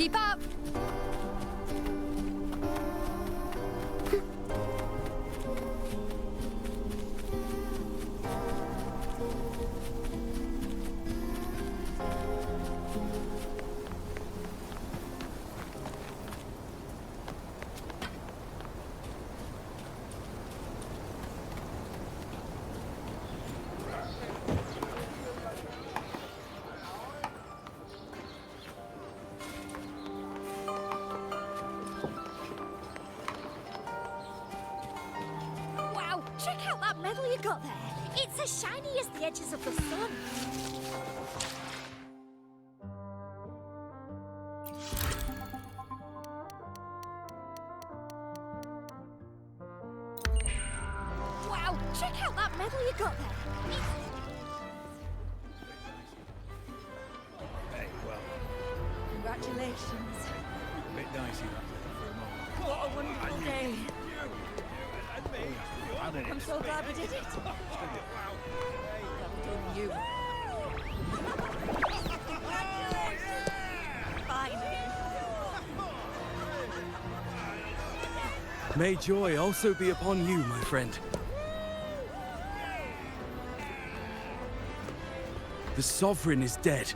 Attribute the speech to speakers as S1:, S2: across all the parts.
S1: Keep up! Wow, check out that medal you got there. It's as shiny as the edges of the sun. Wow, check out that medal you got there.
S2: Hey, well,
S1: Congratulations.
S2: a bit dicey that little for a moment.
S1: What a wonderful day.
S2: And me.
S1: I'm so glad we did it. Well done, you. Finally.
S3: May joy also be upon you, my friend. The Sovereign is dead.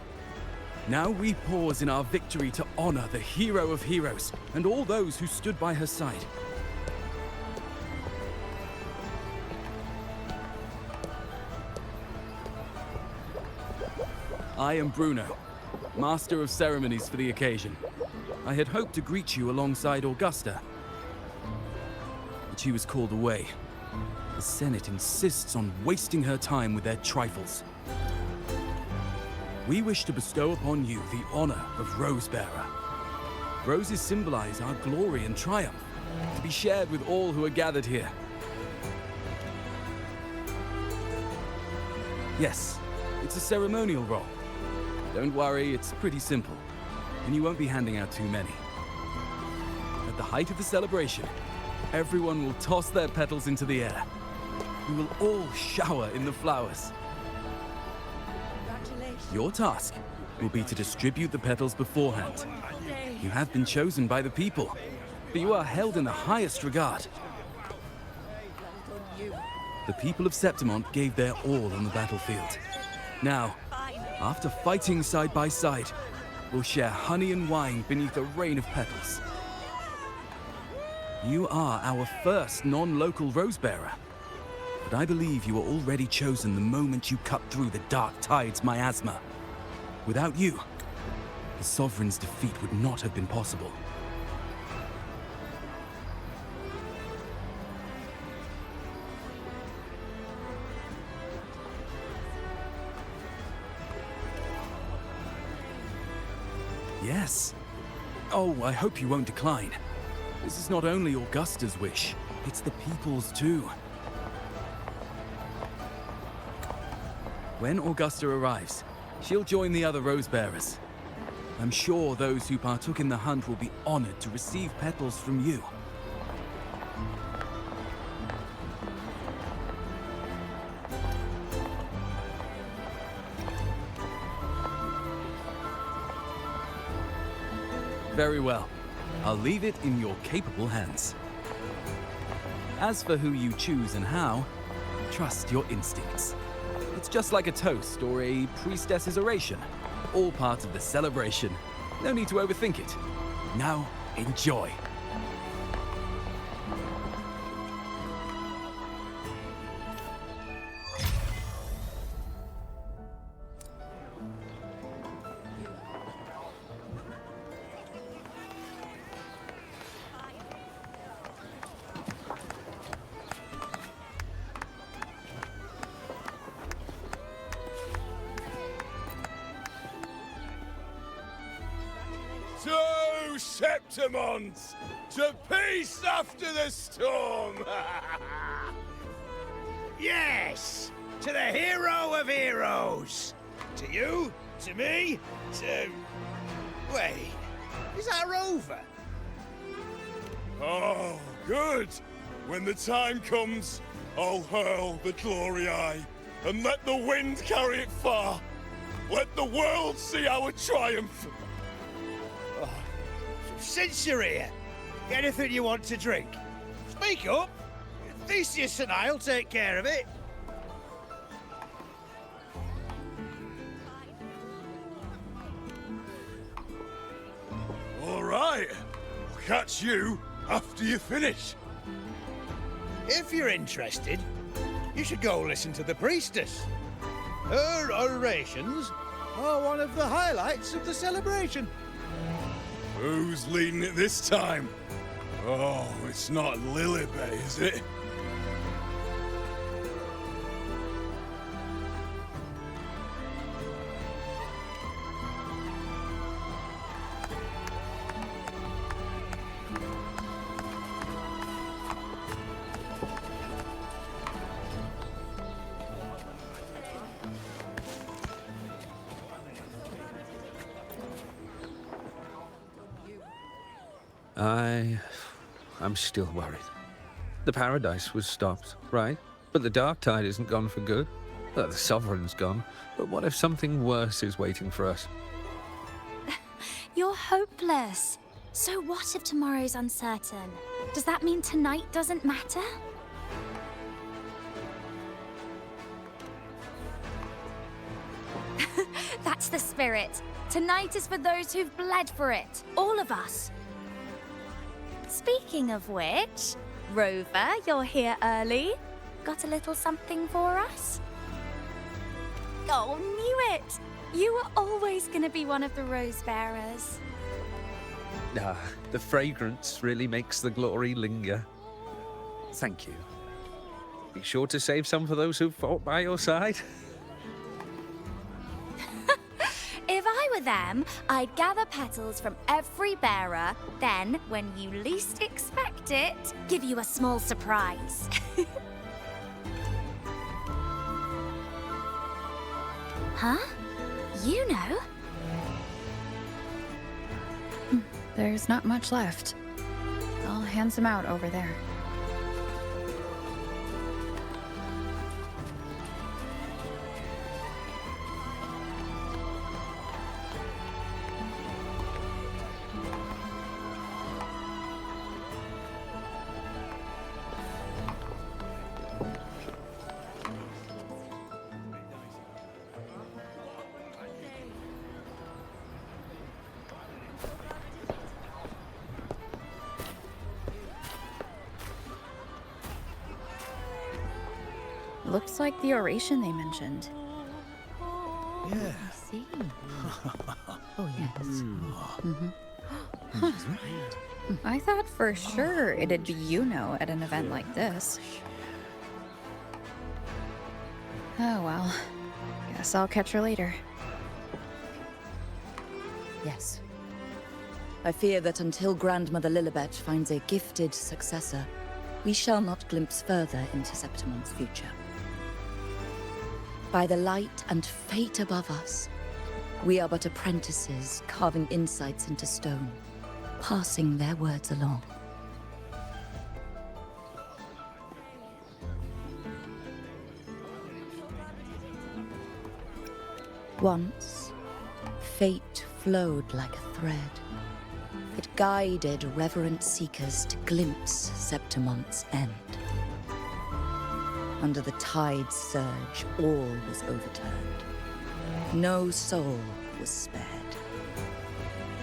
S3: Now we pause in our victory to honor the hero of heroes and all those who stood by her side. I am Bruno, Master of Ceremonies for the occasion. I had hoped to greet you alongside Augusta, but she was called away. The Senate insists on wasting her time with their trifles. We wish to bestow upon you the honor of Rosebearer. Roses symbolize our glory and triumph, to be shared with all who are gathered here. Yes, it's a ceremonial role. Don't worry, it's pretty simple, and you won't be handing out too many. At the height of the celebration, everyone will toss their petals into the air. We will all shower in the flowers.
S1: Congratulations.
S3: Your task will be to distribute the petals beforehand.
S1: Wonderful day.
S3: You have been chosen by the people, but you are held in the highest regard.
S1: Well done, you.
S3: The people of Septimont gave their all on the battlefield. Now,
S1: Finally.
S3: after fighting side by side, we'll share honey and wine beneath a rain of petals. You are our first non-local Rosebearer, but I believe you were already chosen the moment you cut through the dark tide's miasma. Without you, the Sovereign's defeat would not have been possible. Yes. Oh, I hope you won't decline. This is not only Augusta's wish, it's the people's too. When Augusta arrives, she'll join the other Rosebearers. I'm sure those who partook in the hunt will be honored to receive petals from you. Very well. I'll leave it in your capable hands. As for who you choose and how, trust your instincts. It's just like a toast or a priestess's oration. All part of the celebration. No need to overthink it. Now, enjoy.
S4: To Septimont! To peace after the storm!
S2: Yes! To the hero of heroes! To you, to me, to... Wait, is that a rover?
S4: Oh, good! When the time comes, I'll hurl the glory eye and let the wind carry it far. Let the world see our triumph.
S2: since you're here, anything you want to drink? Speak up. Theseus and I'll take care of it.
S4: All right. I'll catch you after you finish.
S2: If you're interested, you should go listen to the priestess. Her orations are one of the highlights of the celebration.
S4: Who's leading it this time? Oh, it's not Lilibet, is it?
S5: I'm still worried. The paradise was stopped, right? But the dark tide isn't gone for good. The sovereign's gone. But what if something worse is waiting for us?
S1: You're hopeless. So what if tomorrow's uncertain? Does that mean tonight doesn't matter? That's the spirit. Tonight is for those who've bled for it. All of us. Speaking of which, Rover, you're here early. Got a little something for us? Oh, knew it! You were always gonna be one of the rose bearers.
S5: The fragrance really makes the glory linger. Thank you. Be sure to save some for those who've fought by your side.
S1: If I were them, I'd gather petals from every bearer, then, when you least expect it, give you a small surprise. Huh? You know?
S6: There's not much left. I'll hand some out over there. Looks like the oration they mentioned.
S2: Yeah.
S6: I see. Oh, yes. I thought for sure it'd be at an event like this. Oh, well. Guess I'll catch her later.
S7: Yes. I fear that until Grandmother Lilibet finds a gifted successor, we shall not glimpse further into Septimon's future. By the light and fate above us, we are but apprentices carving insights into stone, passing their words along. Once, fate flowed like a thread. It guided reverent seekers to glimpse Septimon's end. Under the tide's surge, all was overturned. No soul was spared.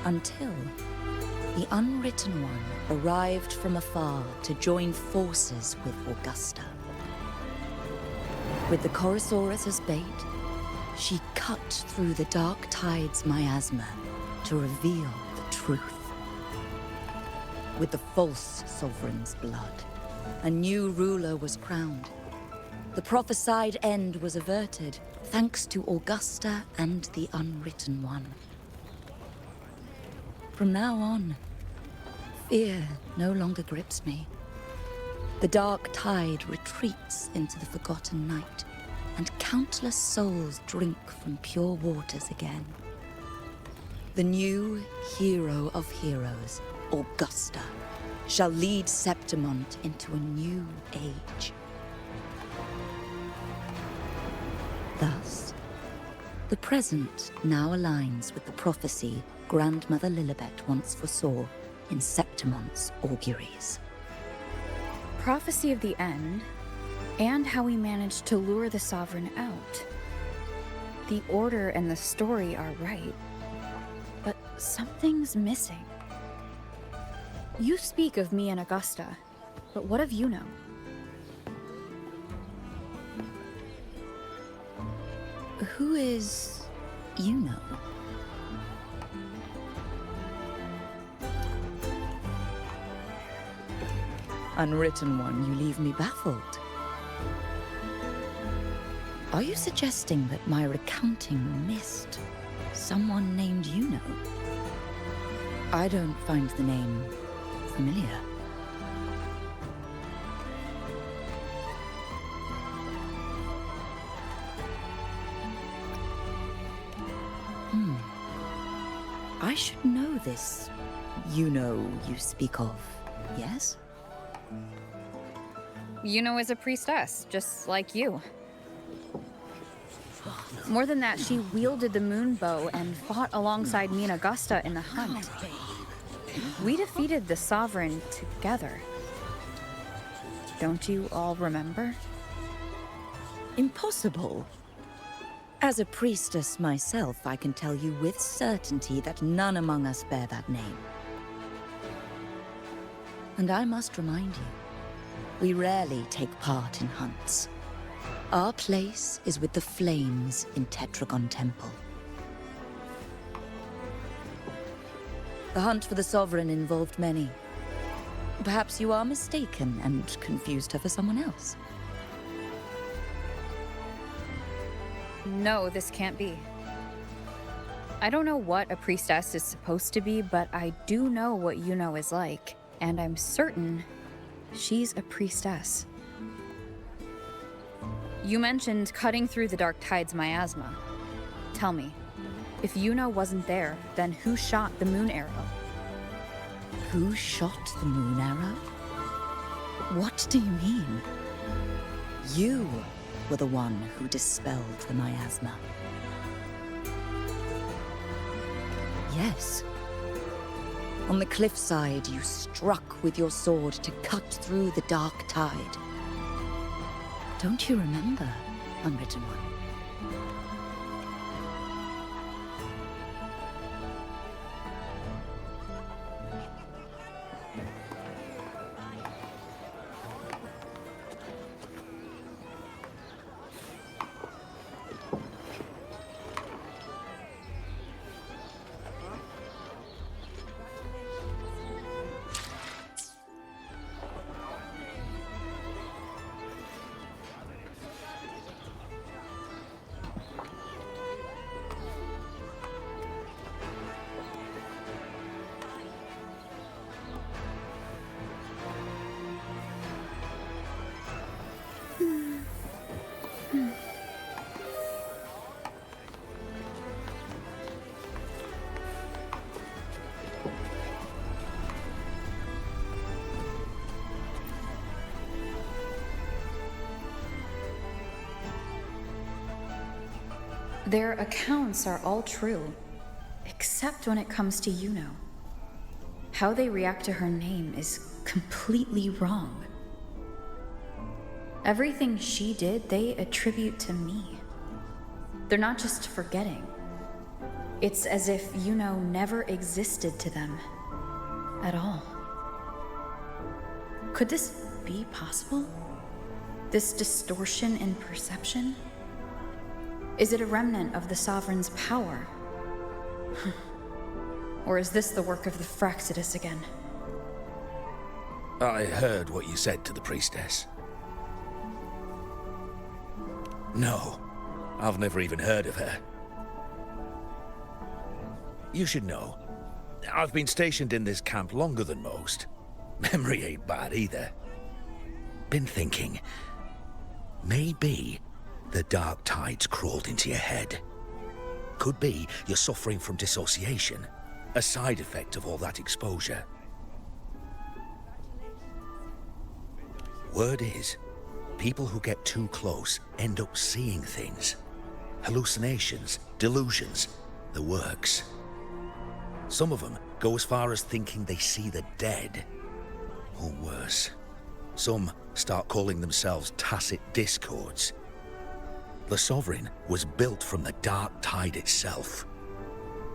S7: Until the Unwritten One arrived from afar to join forces with Augusta. With the Chorosaurus as bait, she cut through the dark tide's miasma to reveal the truth. With the false sovereign's blood, a new ruler was crowned. The prophesied end was averted, thanks to Augusta and the Unwritten One. From now on, fear no longer grips me. The dark tide retreats into the forgotten night, and countless souls drink from pure waters again. The new hero of heroes, Augusta, shall lead Septimont into a new age. Thus, the present now aligns with the prophecy Grandmother Lilibet once foresaw in Septimon's auguries.
S6: Prophecy of the end, and how we managed to lure the Sovereign out. The order and the story are right, but something's missing. You speak of me and Augusta, but what of Yuno?
S7: Who is Yuno? Unwritten one, you leave me baffled. Are you suggesting that my recounting missed someone named Yuno? I don't find the name familiar. I should know this Yuno you speak of, yes?
S6: Yuno is a priestess, just like you. More than that, she wielded the moon bow and fought alongside me and Augusta in the hunt. We defeated the Sovereign together. Don't you all remember?
S7: Impossible. As a priestess myself, I can tell you with certainty that none among us bear that name. And I must remind you, we rarely take part in hunts. Our place is with the flames in Tetragon Temple. The hunt for the Sovereign involved many. Perhaps you are mistaken and confused her for someone else.
S6: No, this can't be. I don't know what a priestess is supposed to be, but I do know what Yuno is like, and I'm certain she's a priestess. You mentioned cutting through the Dark Tide's miasma. Tell me, if Yuno wasn't there, then who shot the moon arrow?
S7: Who shot the moon arrow? What do you mean? You were the one who dispelled the miasma. Yes. On the cliffside, you struck with your sword to cut through the Dark Tide. Don't you remember, Unwritten One?
S6: Their accounts are all true, except when it comes to Yuno. How they react to her name is completely wrong. Everything she did, they attribute to me. They're not just forgetting. It's as if Yuno never existed to them at all. Could this be possible? This distortion in perception? Is it a remnant of the Sovereign's power? Or is this the work of the Fractidus again?
S8: I heard what you said to the priestess. No, I've never even heard of her. You should know, I've been stationed in this camp longer than most. Memory ain't bad either. Been thinking, maybe the Dark Tide's crawled into your head. Could be you're suffering from dissociation, a side effect of all that exposure. Word is, people who get too close end up seeing things. Hallucinations, delusions, the works. Some of them go as far as thinking they see the dead. Or worse, some start calling themselves tacit discords. The Sovereign was built from the dark tide itself.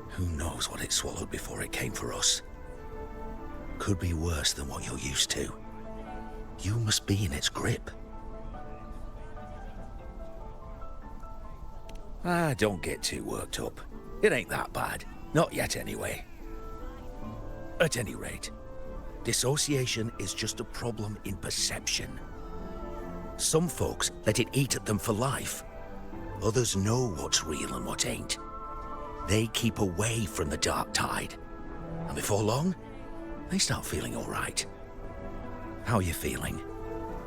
S8: Who knows what it swallowed before it came for us? Could be worse than what you're used to. You must be in its grip. Don't get too worked up. It ain't that bad. Not yet, anyway. At any rate, dissociation is just a problem in perception. Some folks let it eat at them for life. Others know what's real and what ain't. They keep away from the dark tide. And before long, they start feeling all right. How are you feeling?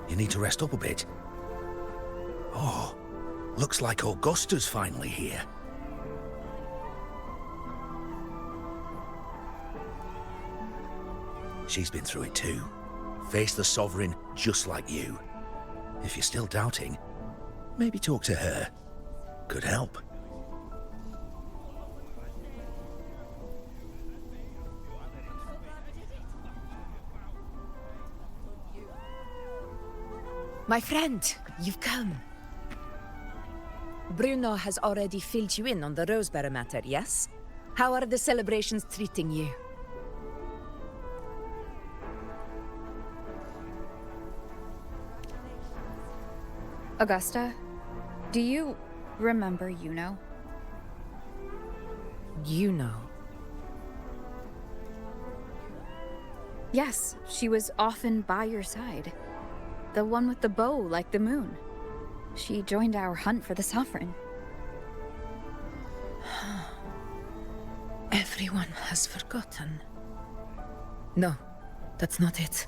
S8: You need to rest up a bit. Oh, looks like Augusta's finally here. She's been through it too. Faced the Sovereign just like you. If you're still doubting, maybe talk to her. Could help.
S9: My friend, you've come. Bruno has already filled you in on the Rosebearer matter, yes? How are the celebrations treating you?
S6: Augusta, do you remember Yuno?
S9: Yuno?
S6: Yes, she was often by your side. The one with the bow like the moon. She joined our hunt for the Sovereign.
S9: Everyone has forgotten. No, that's not it.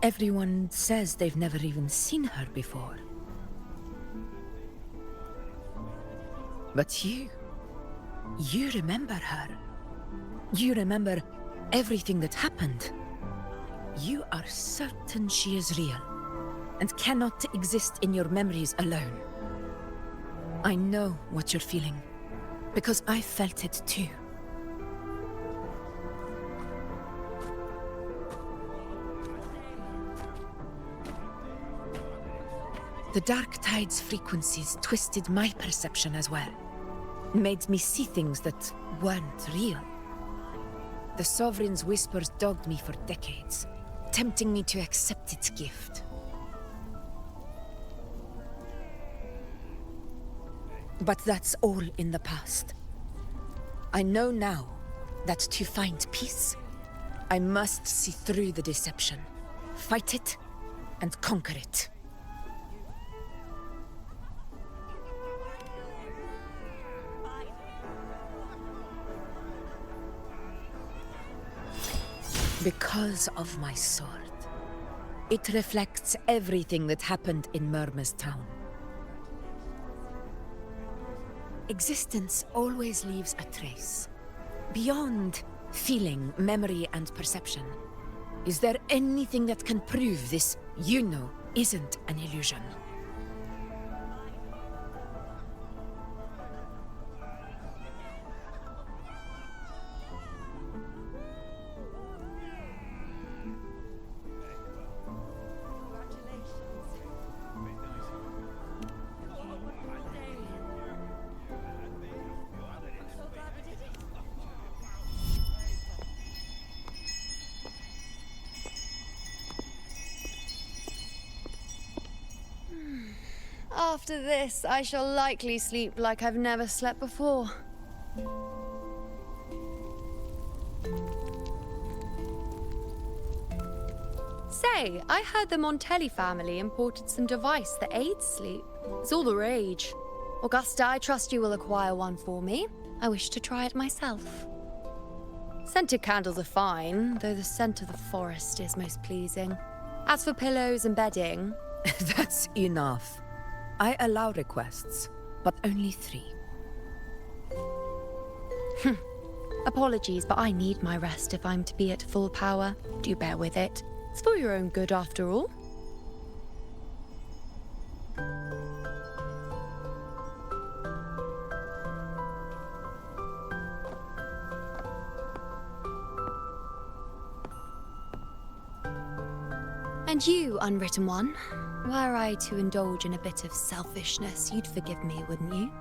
S9: Everyone says they've never even seen her before. But you remember her. You remember everything that happened. You are certain she is real, and cannot exist in your memories alone. I know what you're feeling, because I felt it too. The Dark Tide's frequencies twisted my perception as well. Made me see things that weren't real. The Sovereign's whispers dogged me for decades, tempting me to accept its gift. But that's all in the past. I know now that to find peace, I must see through the deception, fight it, and conquer it. Because of my sword. It reflects everything that happened in Murmur's town. Existence always leaves a trace. Beyond feeling, memory, and perception. Is there anything that can prove this Yuno isn't an illusion?
S10: After this, I shall likely sleep like I've never slept before. Say, I heard the Montelli family imported some device that aids sleep. It's all the rage. Augusta, I trust you will acquire one for me. I wish to try it myself. Scented candles are fine, though the scent of the forest is most pleasing. As for pillows and bedding...
S9: That's enough. I allow requests, but only 3.
S10: Apologies, but I need my rest if I'm to be at full power. Do bear with it. It's for your own good, after all. And you, unwritten one, were I to indulge in a bit of selfishness, you'd forgive me, wouldn't you?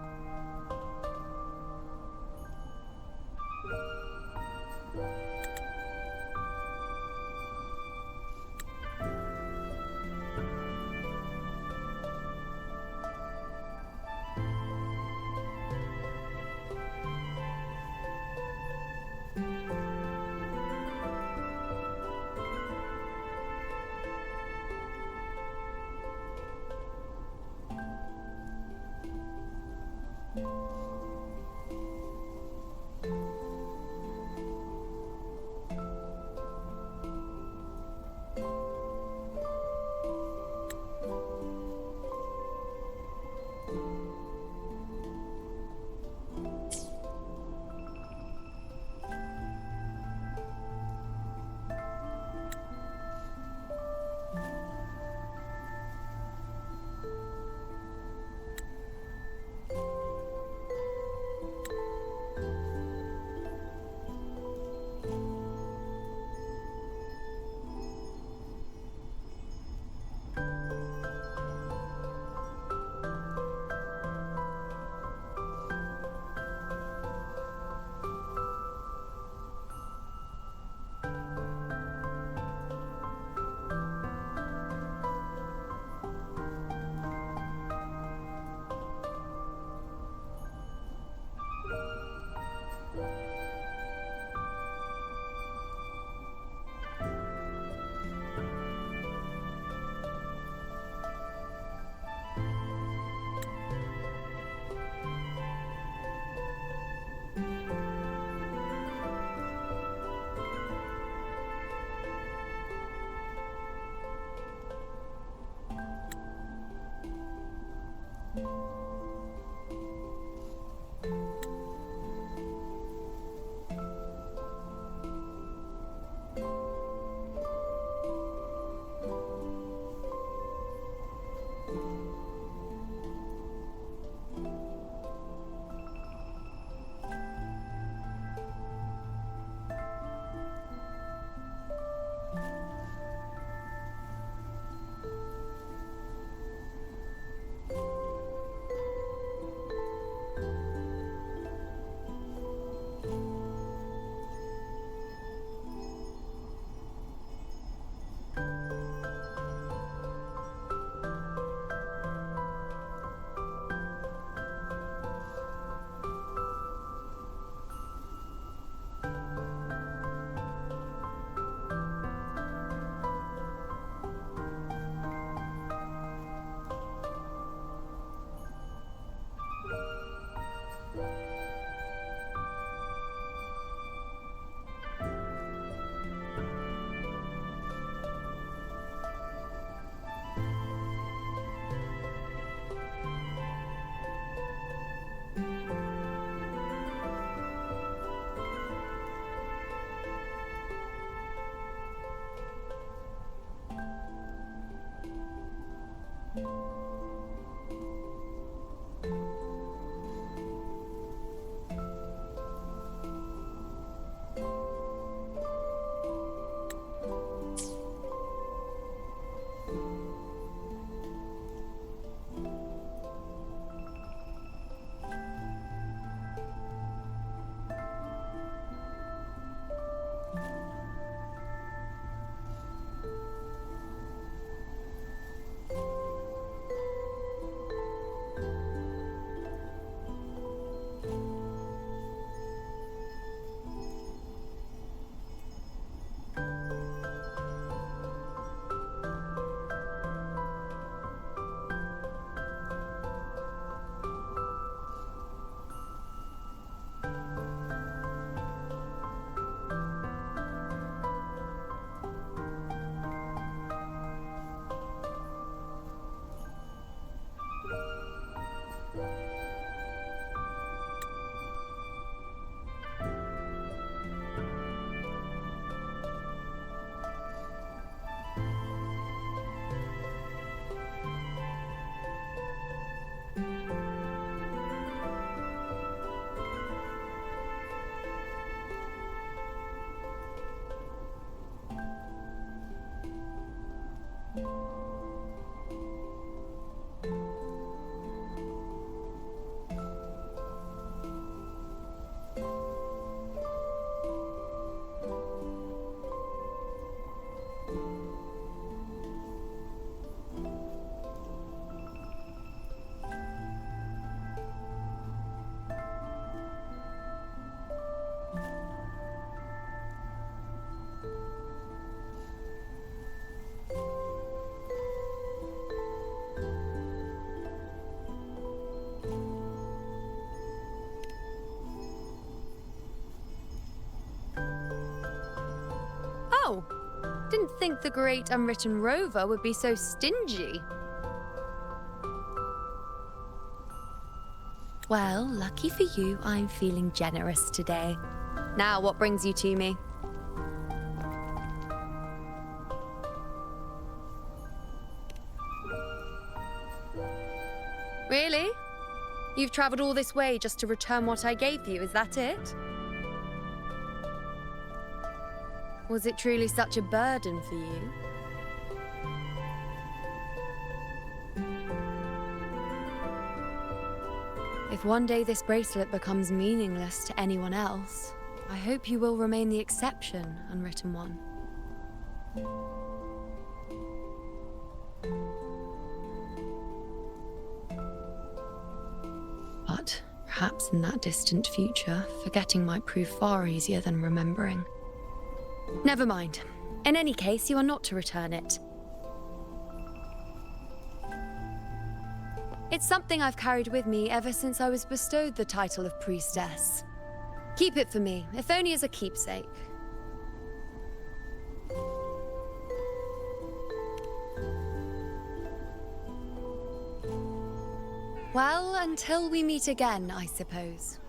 S10: Oh, didn't think the great unwritten rover would be so stingy. Well, lucky for you, I'm feeling generous today. Now, what brings you to me? Really? You've traveled all this way just to return what I gave you, is that it? Was it truly such a burden for you? If one day this bracelet becomes meaningless to anyone else, I hope you will remain the exception, unwritten one. But perhaps in that distant future, forgetting might prove far easier than remembering. Never mind. In any case, you are not to return it. It's something I've carried with me ever since I was bestowed the title of priestess. Keep it for me, if only as a keepsake. Well, until we meet again, I suppose.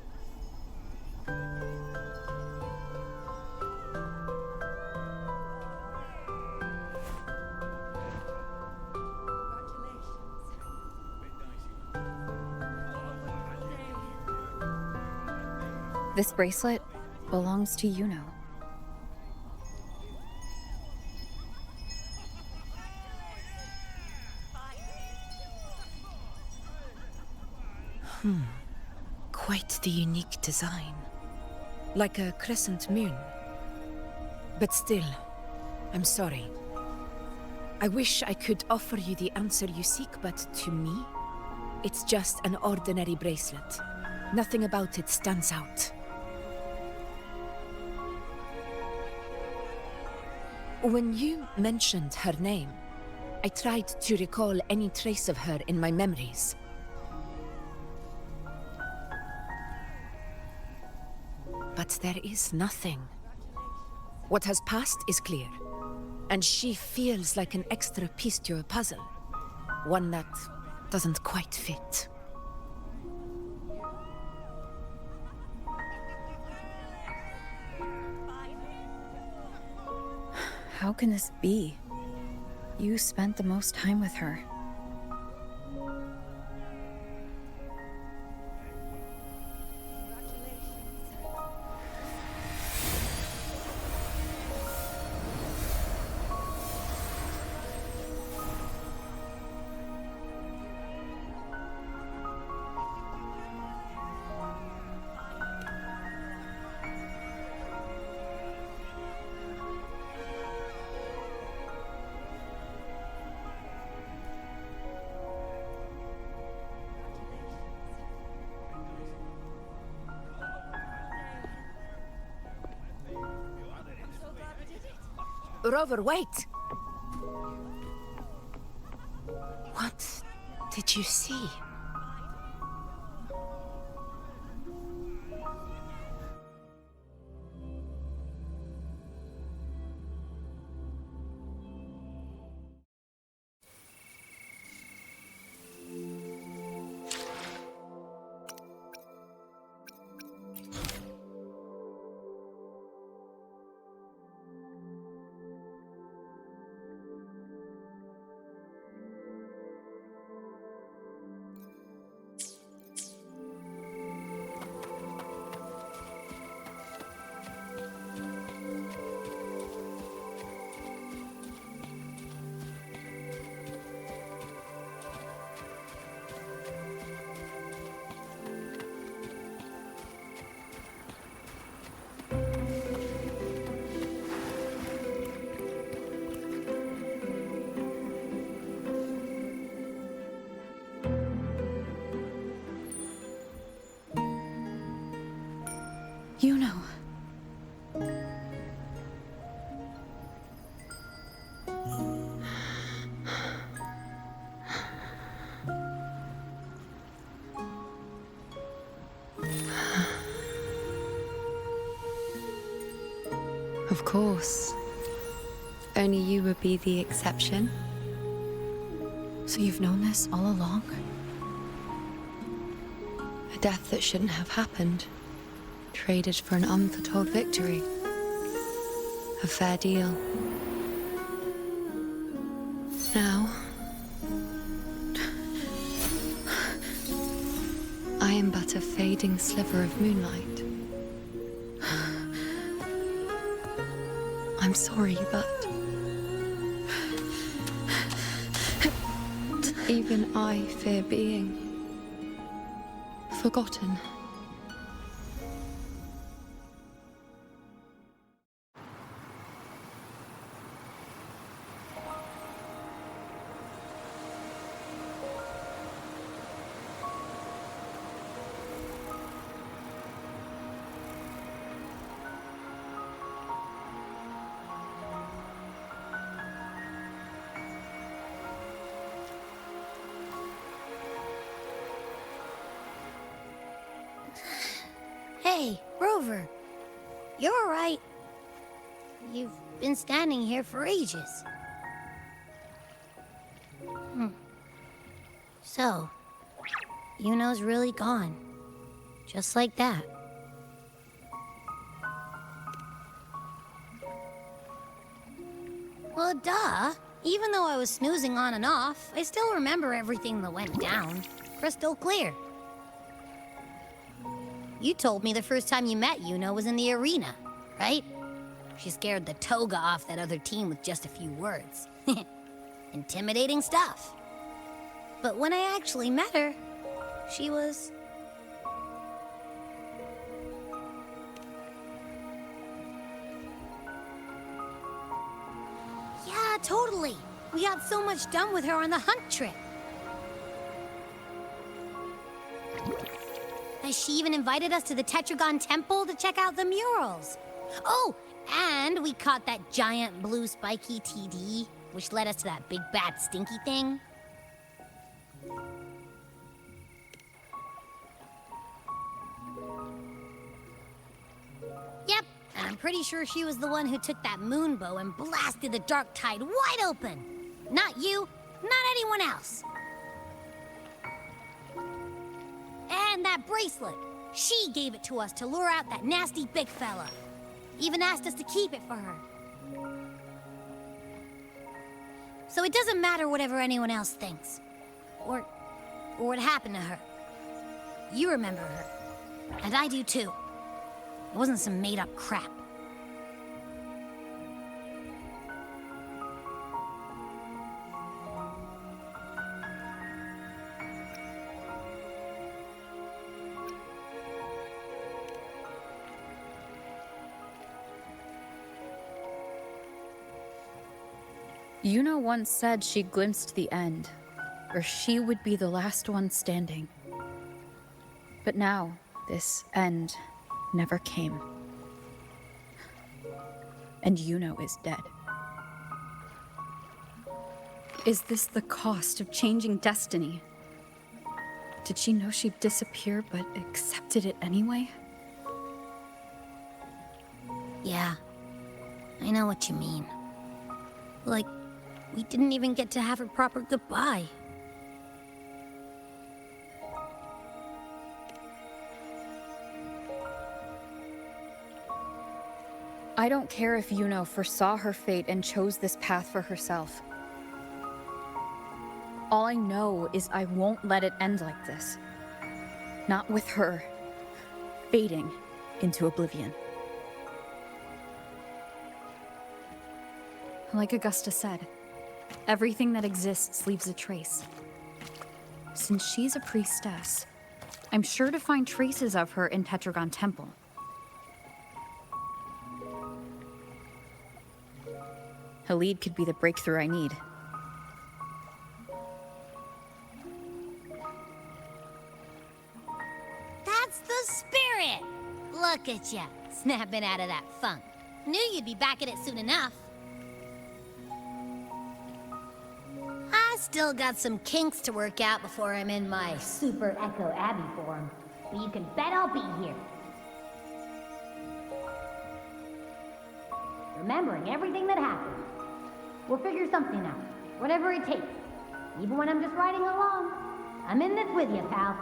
S6: This bracelet belongs to Yuno.
S9: Quite the unique design. Like a crescent moon. But still, I'm sorry. I wish I could offer you the answer you seek, but to me, it's just an ordinary bracelet. Nothing about it stands out. When you mentioned her name, I tried to recall any trace of her in my memories. But there is nothing. What has passed is clear, and she feels like an extra piece to a puzzle. One that doesn't quite fit.
S6: How can this be? You spent the most time with her.
S9: Rover, wait! What did you see?
S10: course. Only you would be the exception.
S6: So you've known this all along?
S10: A death that shouldn't have happened. Traded for an unforetold victory. A fair deal. Now, I am but a fading sliver of moonlight. I'm sorry, but even I fear being forgotten.
S11: Hey, Rover. You're all right. You've been standing here for ages. So, Yuno's really gone. Just like that. Well, duh. Even though I was snoozing on and off, I still remember everything that went down. Crystal clear. You told me the first time you met Yuno was in the arena, right? She scared the toga off that other team with just a few words. Intimidating stuff. But when I actually met her, she was... Yeah, totally. We got so much done with her on the hunt trip. She even invited us to the Tetragon Temple to check out the murals. Oh, and we caught that giant blue spiky TD, which led us to that big bad stinky thing. Yep, and I'm pretty sure she was the one who took that moon bow and blasted the dark tide wide open. Not you, not anyone else. And that bracelet. She gave it to us to lure out that nasty big fella. Even asked us to keep it for her. So it doesn't matter whatever anyone else thinks. Or what happened to her. You remember her. And I do too. It wasn't some made-up crap.
S6: Yuno once said she glimpsed the end, or she would be the last one standing. But now, this end never came. And Yuno is dead. Is this the cost of changing destiny? Did she know she'd disappear, but accepted it anyway?
S11: Yeah, I know what you mean. Like, we didn't even get to have a proper goodbye.
S6: I don't care if Yuno foresaw her fate and chose this path for herself. All I know is I won't let it end like this. Not with her fading into oblivion. Like Augusta said, everything that exists leaves a trace. Since she's a priestess, I'm sure to find traces of her in Tetragon Temple. Halid could be the breakthrough I need.
S11: That's the spirit! Look at ya, snapping out of that funk. Knew you'd be back at it soon enough. I still got some kinks to work out before I'm in my Super Echo Abbey form, but you can bet I'll be here. remembering everything that happened. We'll figure something out, whatever it takes. Even when I'm just riding along. I'm in this with you, pal.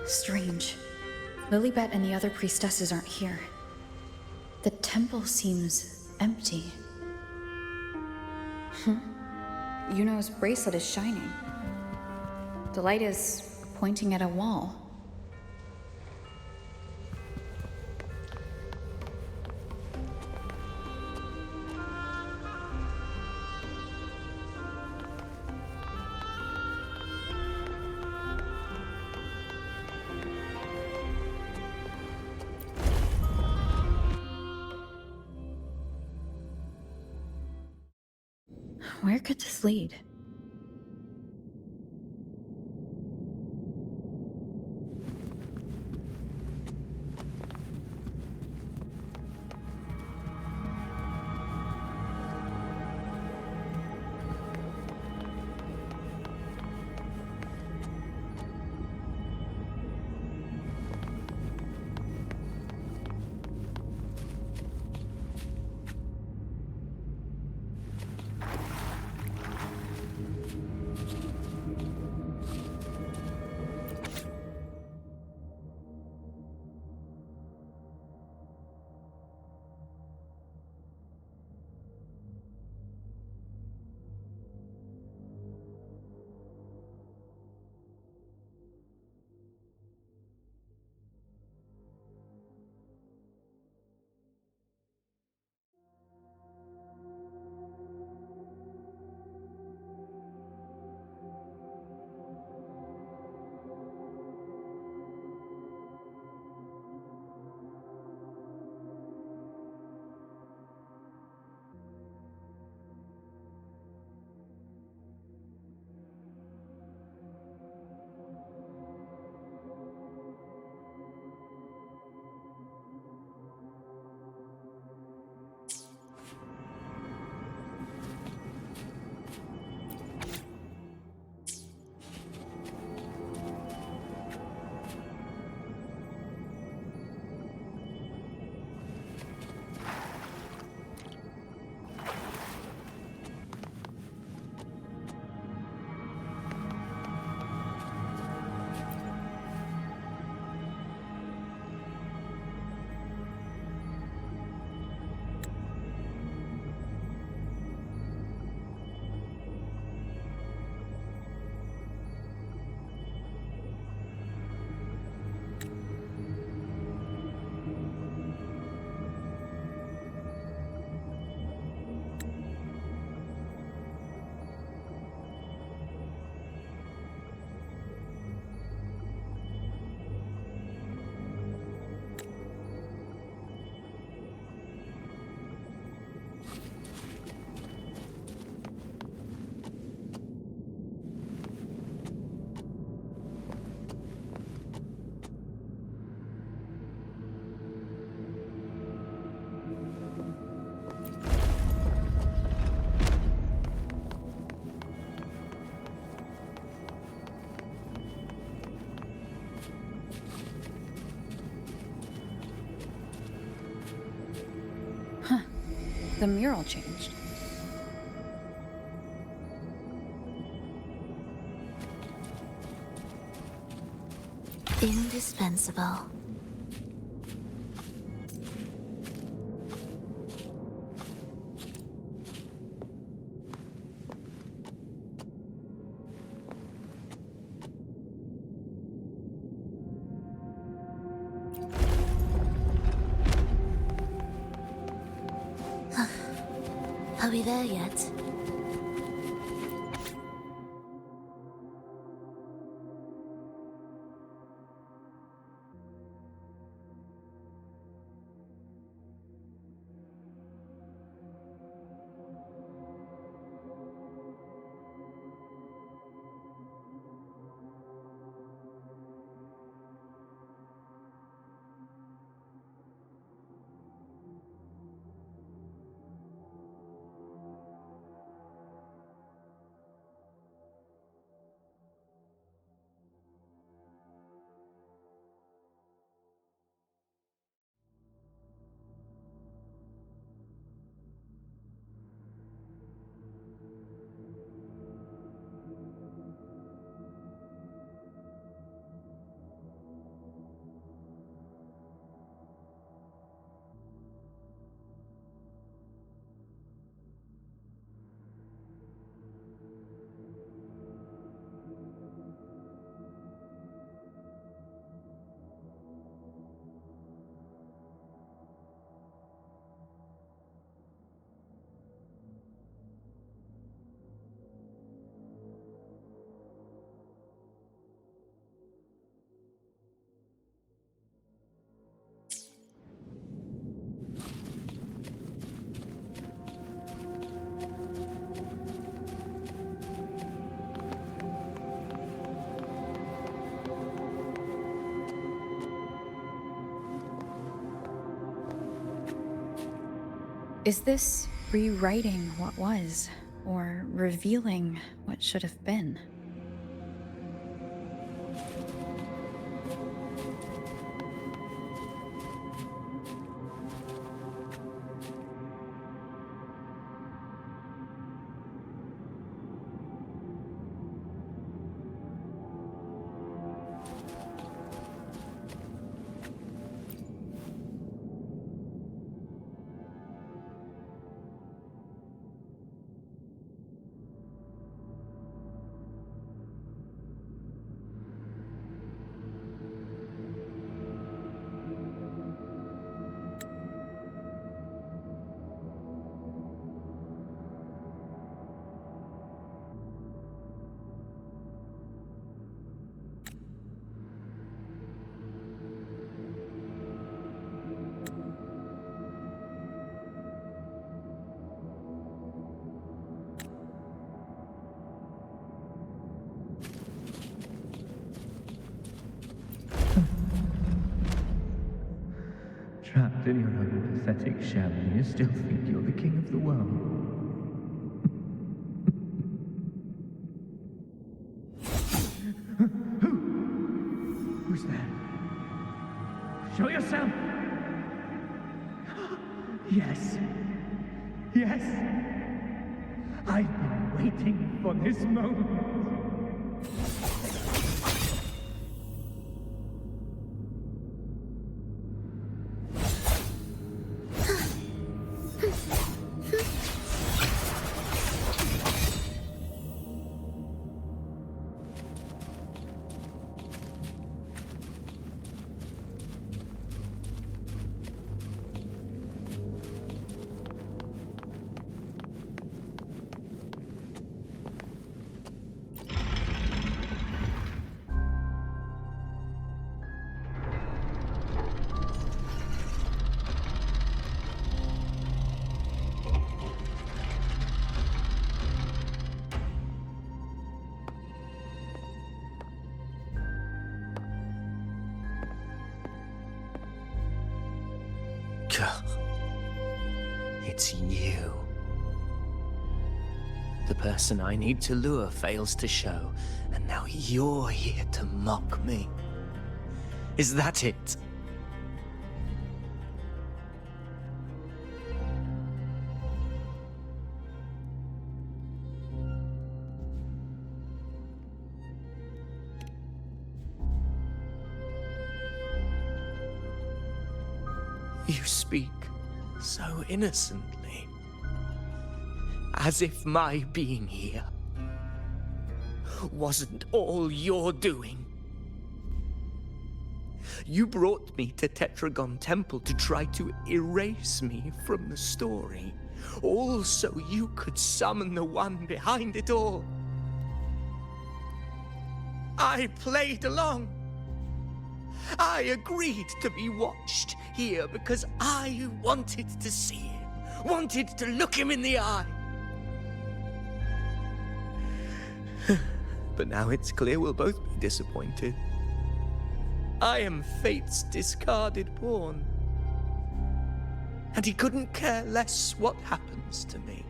S6: Strange. Lilibet and the other priestesses aren't here. The temple seems empty. Yuno's bracelet is shining. The light is pointing at a wall. Where could this lead? the mural changed.
S1: Indispensable. Are we there yet?
S6: Is this rewriting what was, or revealing what should have been?
S12: Trapped in your own pathetic shell, and you still think you're the king of the world. Who's there? Show yourself! Yes. Yes! I've been waiting for this moment.
S13: It's you. The person I need to lure fails to show, and now you're here to mock me. Is that it? You speak so innocently, as if my being here wasn't all your doing. You brought me to Tetragon Temple to try to erase me from the story, all so you could summon the one behind it all. I played along. I agreed to be watched here because I wanted to see him, wanted to look him in the eye. But now it's clear we'll both be disappointed. I am fate's discarded pawn, and he couldn't care less what happens to me.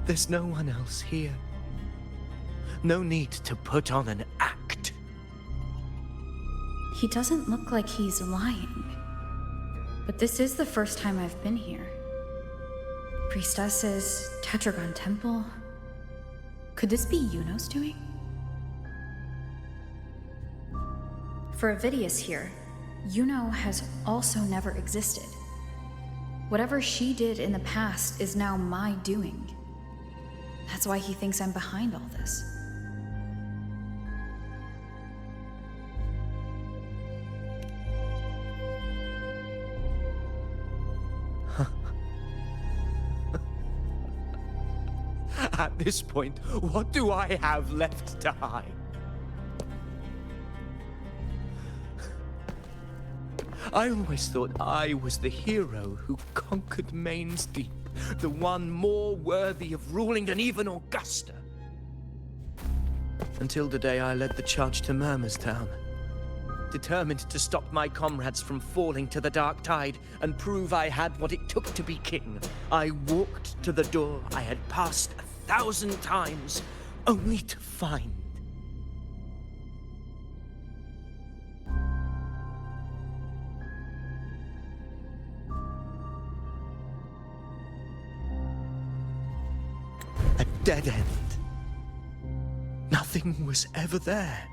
S13: There's no one else here. No need to put on an act.
S6: He doesn't look like he's lying. But this is the first time I've been here. Priestesses, Tetragon Temple. Could this be Yuno's doing? For Avidius here, Yuno has also never existed. Whatever she did in the past is now my doing. That's why he thinks I'm behind all this.
S13: At this point, what do I have left to hide? I always thought I was the hero who conquered Main's Deep, the one more worthy of ruling than even Augusta. Until the day I led the charge to Murmur's Town. Determined to stop my comrades from falling to the dark tide and prove I had what it took to be king, I walked to the door I had passed 1,000 times, only to find a dead end. Nothing was ever there.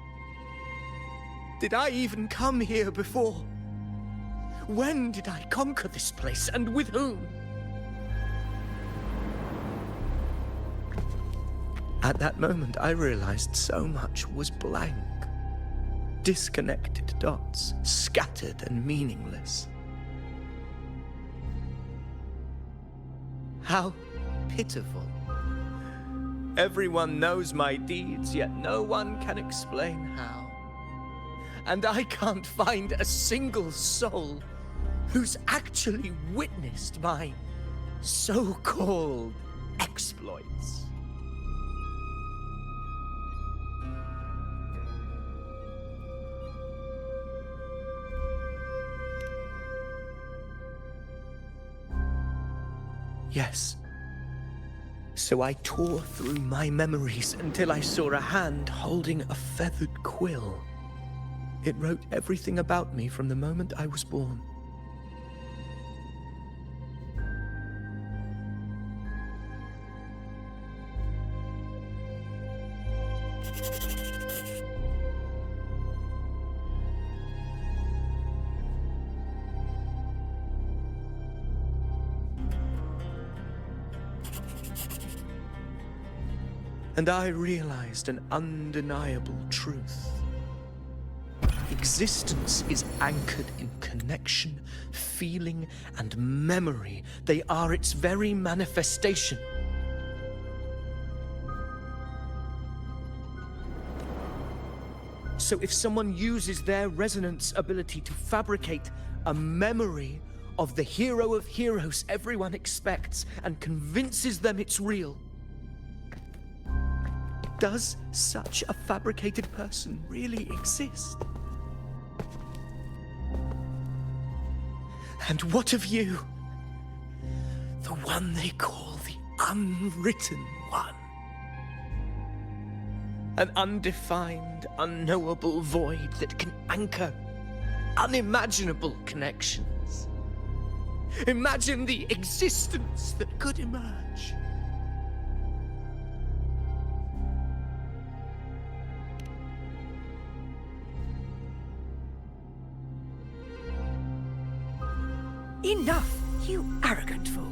S13: Did I even come here before? When did I conquer this place, and with whom? At that moment, I realized so much was blank. Disconnected dots, scattered and meaningless. How pitiful. Everyone knows my deeds, yet no one can explain how. And I can't find a single soul who's actually witnessed my so-called exploits. Yes. So I tore through my memories until I saw a hand holding a feathered quill. It wrote everything about me from the moment I was born. And I realized an undeniable truth. Existence is anchored in connection, feeling, and memory. They are its very manifestation. So if someone uses their resonance ability to fabricate a memory of the hero of heroes everyone expects and convinces them it's real, does such a fabricated person really exist? And what of you? The one they call the Unwritten One. An undefined, unknowable void that can anchor unimaginable connections. Imagine the existence that could emerge.
S14: Enough, you arrogant fool.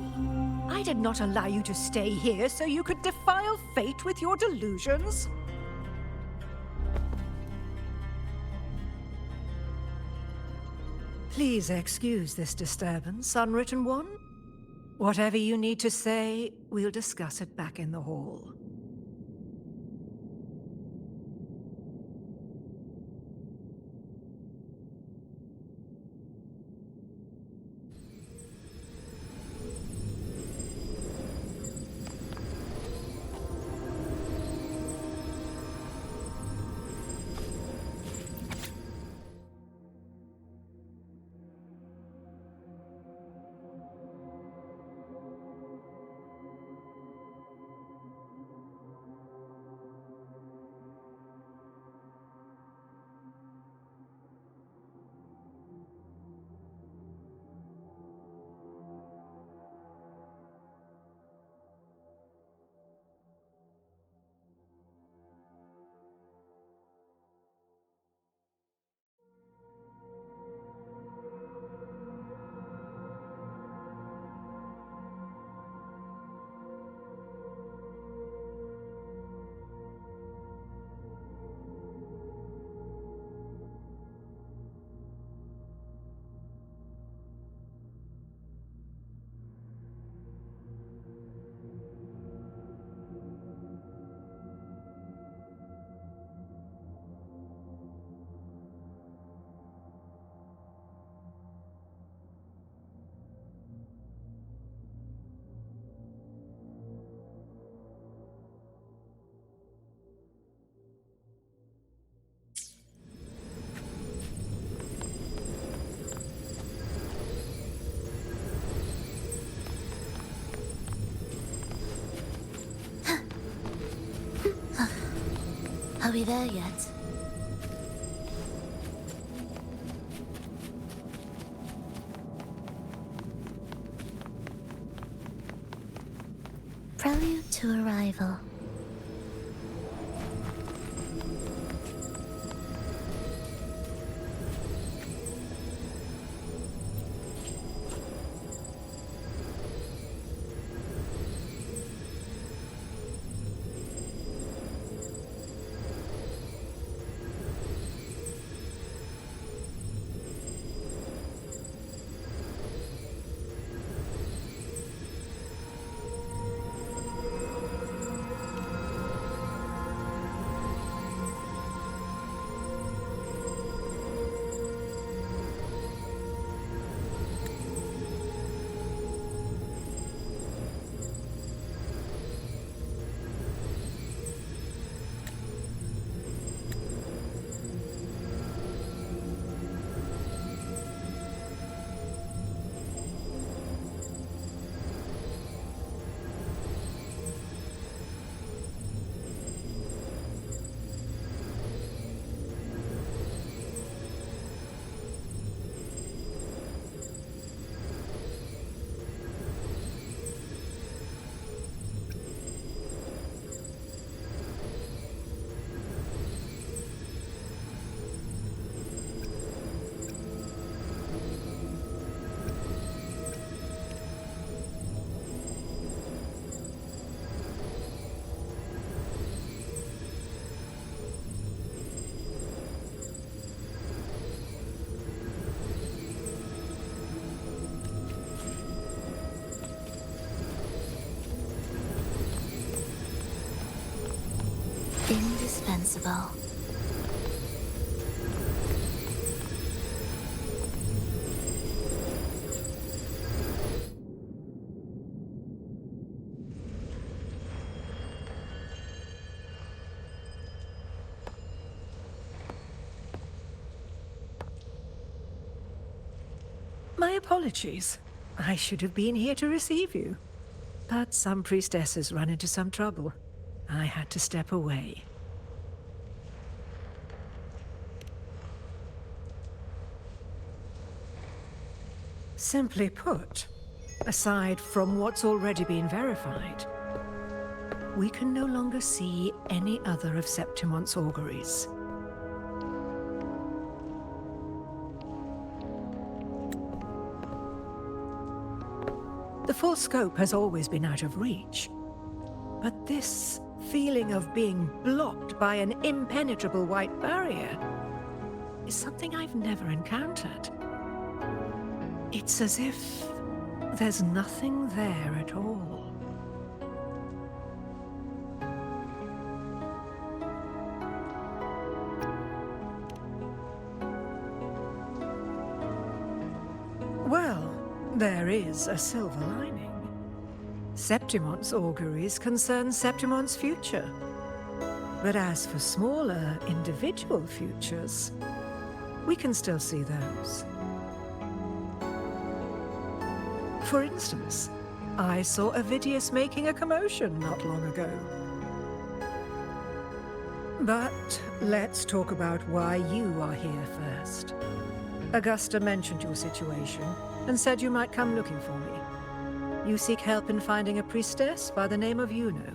S14: I did not allow you to stay here so you could defile fate with your delusions. Please excuse this disturbance, Unwritten One. Whatever you need to say, we'll discuss it back in the hall.
S11: Are we there yet? Prelude to arrival. Indispensable.
S14: My apologies. I should have been here to receive you. But some priestesses run into some trouble. I had to step away. Simply put, aside from what's already been verified, we can no longer see any other of Septimon's auguries. The full scope has always been out of reach, but this feeling of being blocked by an impenetrable white barrier is something I've never encountered. It's as if there's nothing there at all. Well, there is a silver lining. Septimon's auguries concern Septimon's future. But as for smaller, individual futures, we can still see those. For instance, I saw Avidius making a commotion not long ago. But let's talk about why you are here first. Augusta mentioned your situation and said you might come looking for me. You seek help in finding a priestess by the name of Yuno.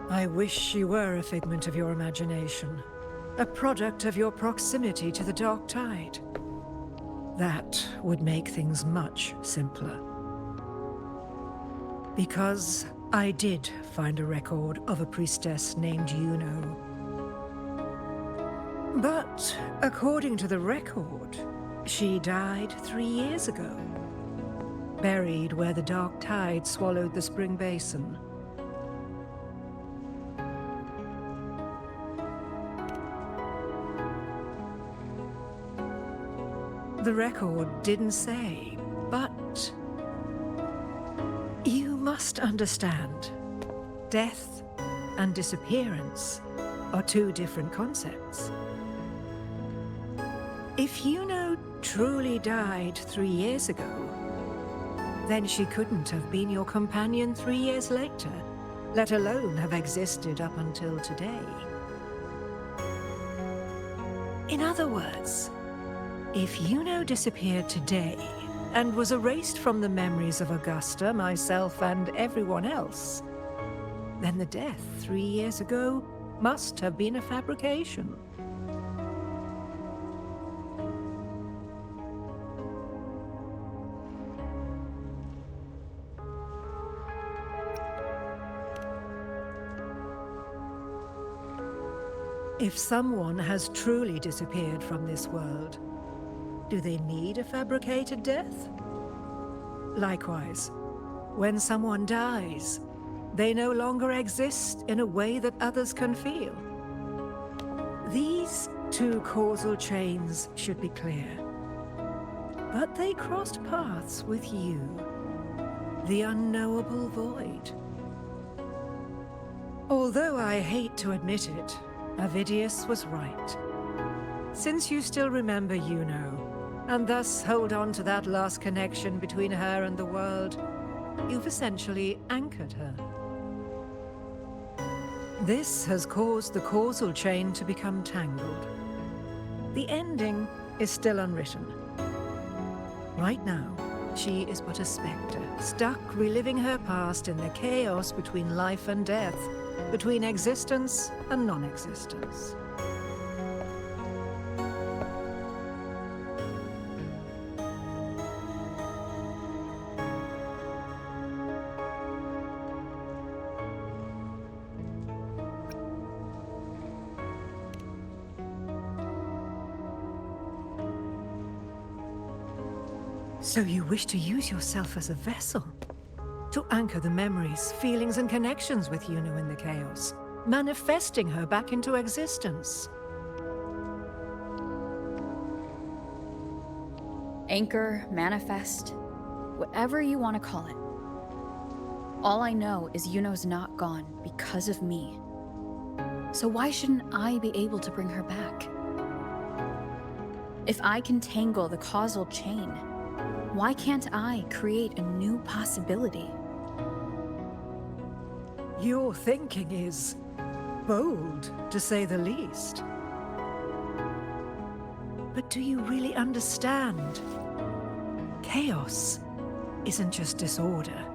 S14: I wish she were a figment of your imagination, a product of your proximity to the Dark Tide. That would make things much simpler. Because I did find a record of a priestess named Yuno. But according to the record, she died 3 years ago, buried where the Dark Tide swallowed the Spring Basin. The record didn't say, but you must understand, death and disappearance are two different concepts. If Yuno truly died 3 years ago, then she couldn't have been your companion 3 years later, let alone have existed up until today. In other words, if Yuno disappeared today and was erased from the memories of Augusta, myself, and everyone else, then the death 3 years ago must have been a fabrication. If someone has truly disappeared from this world, do they need a fabricated death? Likewise, when someone dies, they no longer exist in a way that others can feel. These two causal chains should be clear. But they crossed paths with you, the unknowable void. Although I hate to admit it, Avidius was right. Since you still remember Yuno, and thus hold on to that last connection between her and the world, you've essentially anchored her. This has caused the causal chain to become tangled. The ending is still unwritten. Right now, she is but a spectre, stuck reliving her past in the chaos between life and death, between existence and non-existence. So you wish to use yourself as a vessel, to anchor the memories, feelings, and connections with Yuno in the chaos, manifesting her back into existence.
S6: Anchor, manifest, whatever you want to call it. All I know is Yuno's not gone because of me. So why shouldn't I be able to bring her back? If I can tangle the causal chain, Why can't I create a new possibility?
S14: Your thinking is bold, to say the least. But do you really understand? Chaos isn't just disorder.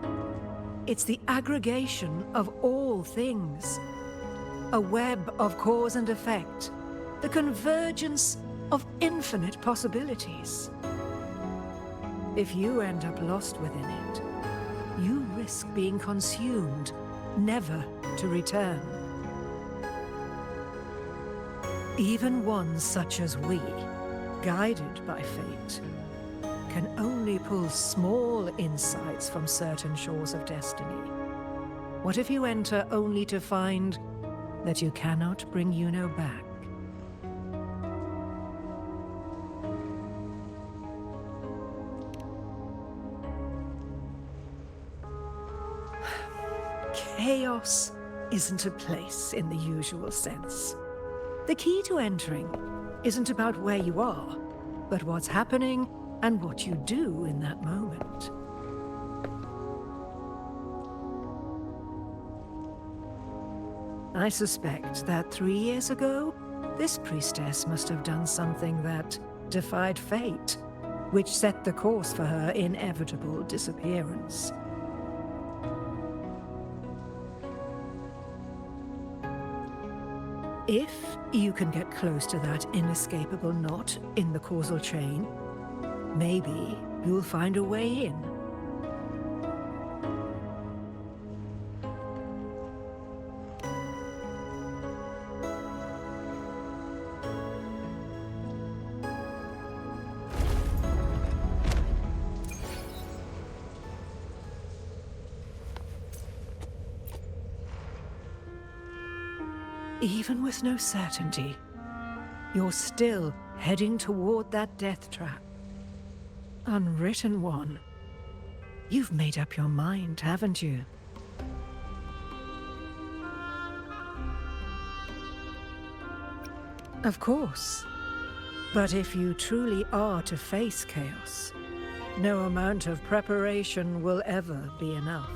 S14: It's the aggregation of all things. A web of cause and effect. The convergence of infinite possibilities. If you end up lost within it, you risk being consumed, never to return. Even ones such as we, guided by fate, can only pull small insights from certain shores of destiny. What if you enter only to find that you cannot bring Yuno back? Chaos isn't a place in the usual sense. The key to entering isn't about where you are, but what's happening and what you do in that moment. I suspect that 3 years ago, this priestess must have done something that defied fate, which set the course for her inevitable disappearance. If you can get close to that inescapable knot in the causal chain, maybe you'll find a way in. Even with no certainty, you're still heading toward that death trap. Unwritten one. You've made up your mind, haven't you? Of course. But if you truly are to face chaos, no amount of preparation will ever be enough.